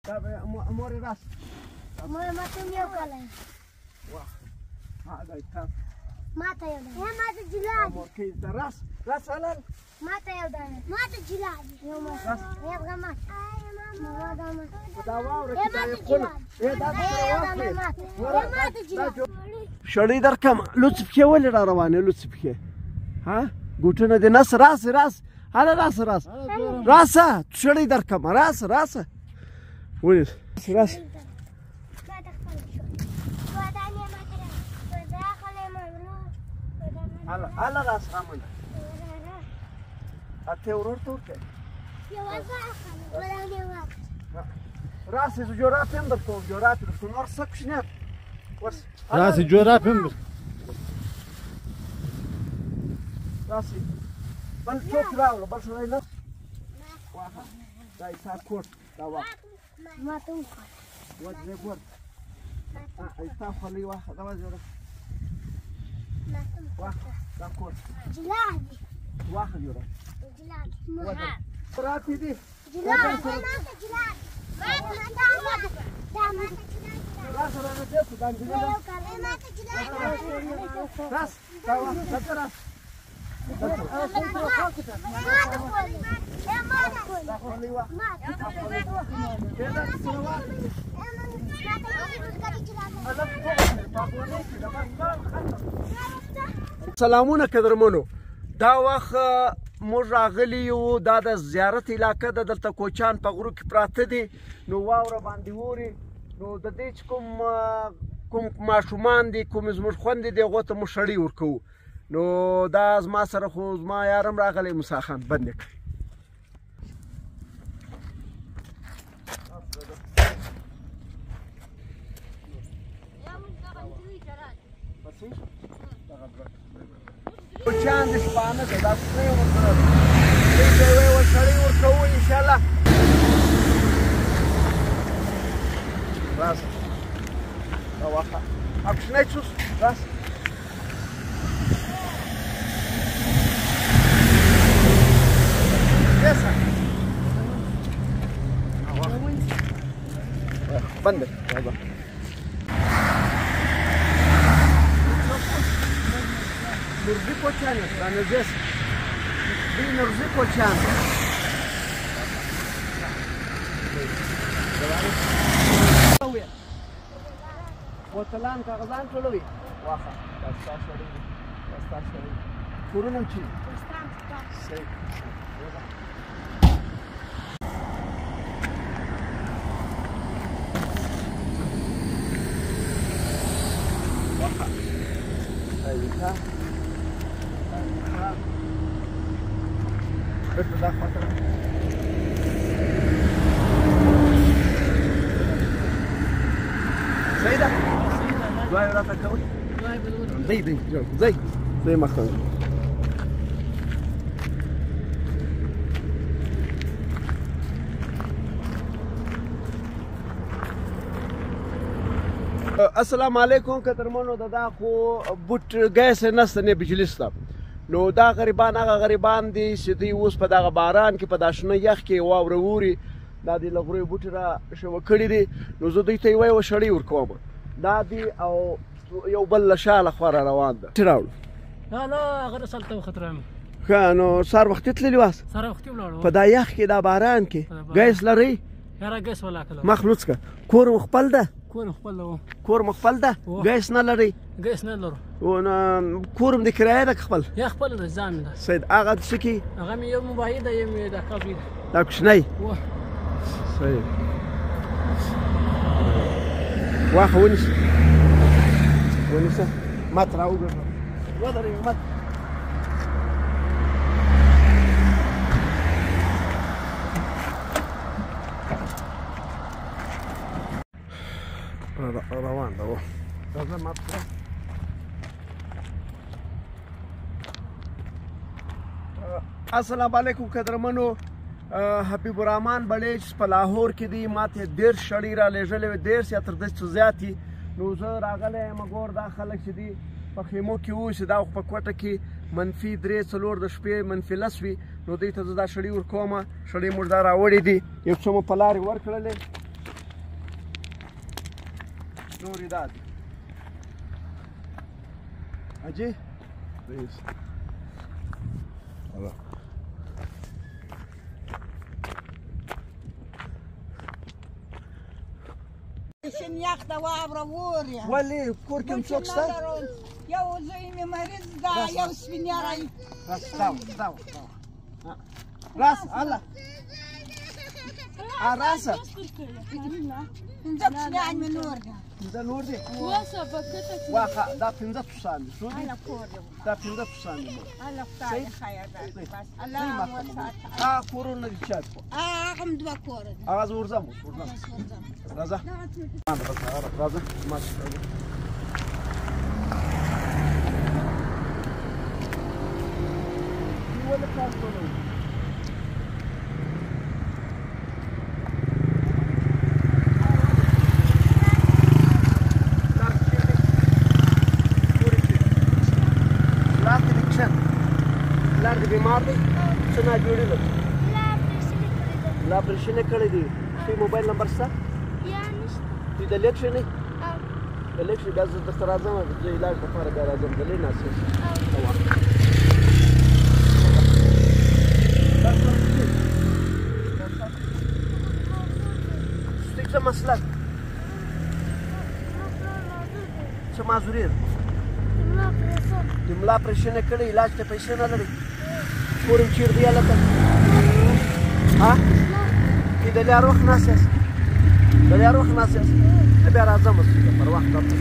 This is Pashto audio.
دا مورې راس مور ماته یو کاله واه ها دا کار ماته یو ده ماته جلاد مور کې دا راس حلال ماته یو ده ماته جلاد یو ماته یو غمات دا واوره چې دا یقول دا ماته جلاد شړې درکم لوڅ پکې ولې را روانې لوڅ پکې ها ګوټونه دې نس راس هله راسه شړې درکم راسه ولې راس هله راس رامنه اته ورور ته ورکې راسه زه جوراب هم درکوم جوراب نور څه کوشنیات راسي جوراب هم راسي بل څوک راوړه بل سړی نه واه دا ستا کور دا واه ماته وځه ګور ستا خولۍ واه دا وځه واه دا کور جلاد واه جوړه جلاد راتې دي جلاد راسه راځه دې دا جلاد راس دا واه دا راس سلامونه قدرمنو دا وخت موږ راغلي یو دا د زیارت علاقه ده دلته کوچان په غرو کې پراته دي نو واوره باندې اوري نو د دې چې کوم ماشومان دي کوم زموږ خویندې دي هغو ته موږ شړۍ ورکوو نو دا زما سره خو زما یارم راغلی موسی خان بند یې کړئ کوچیان د شپانه ده دا کوچنی ورسره دې ته یې ویل سړی ورکوو انشاءالله راسه دا واخله کوچنی چوس راسه بند راځه نورزي کوچیان دا نرجس دې نورزي کوچیان بوتلان کاغذان ټولوي واخه دا ستاسو دی دا ستاسو دی کورونه چی سيدة دعاء ولا تكوي زي ما خرج السلام علیکم قدرمنو دا خو بوت ګیس نسته نه بجلی سته نو دا غریبان هغه غریبان دي چې دوی اوس په دغه باران کې په دا شنه یخ کې واوره اوري دا د لغړیو بوټي را شوه کړي دي نو زه دوی ته یې وایو شړۍ ورکوم دا دي او یو بل له شاله خوا را روان ده راوړو نه هغه رسالت ته وخت راغلم ښه نو سهار وختي تللي واست سهار وختي ولاړو په دا یخ کې دا باران کې ګیس لرئ یاره ګیس ولا کله مخ لوڅ که کور مو خپل ده کور مو خپل ده ګیس نه لرئ ګیس نه لرو کور م د کرایه ده که خپل یا خپل ده ځان ده سید هغه څه کې هغه مې یو موبایل ده یو مې دا کافي ده دا کوچنی صحیح واخه ونیسه مات راوګرځه ودرېږه مات روان ده راځه مات کړه السلام علیکم قدرمنو حبیب الرحمن بړیچ په لاهور کې دی ماته 10 شړۍ را لېږلې وې 10 یا تر 10 زیاتې نو زه راغلی یم ګور دا خلک چې دي په خیمو کې اوسي دا خو په کوټه کې منفي 3 4 د شپې منفي 10 وي نو دوی ته زه دا شړۍ ورکوم شړۍ موږ دا راوړې دي یو څه مو په لارې ورکړلې نورې دا دي اجي رئیس الله شن یخ د واوره وورې ولې کور کې هم څوک شته یو زوی مې مریض ده یو سپینیاری راس الله راسه پنځه کوچنیان مې نور ده پنځه نور دي واخه دا 15 توسان دي شو دي دا 15 توسان دي الله خدای خیر درکړي بس الله وساته کورونه دي چات هغه هم دوه کور دي هغه ورځم راځه راځه ماشي ولا كان طلوع لار دې بیمار دی څه نه جوړې ده لا پرېشنې کړې دي چې موبایل نمبر شته چې د الیکشن نه الیکشن بیا زه درته راځم زه علاج لپاره بیا راځم دلې ناسې څه مسله څه معذوري ده د ملا پرېشنې کړې علاج ته پیسې نه لري کور یې چیرې دی هلته ها چې د لار وخت ناست یاست د لار وخت ناست یاست زه بیا راځم پر وخت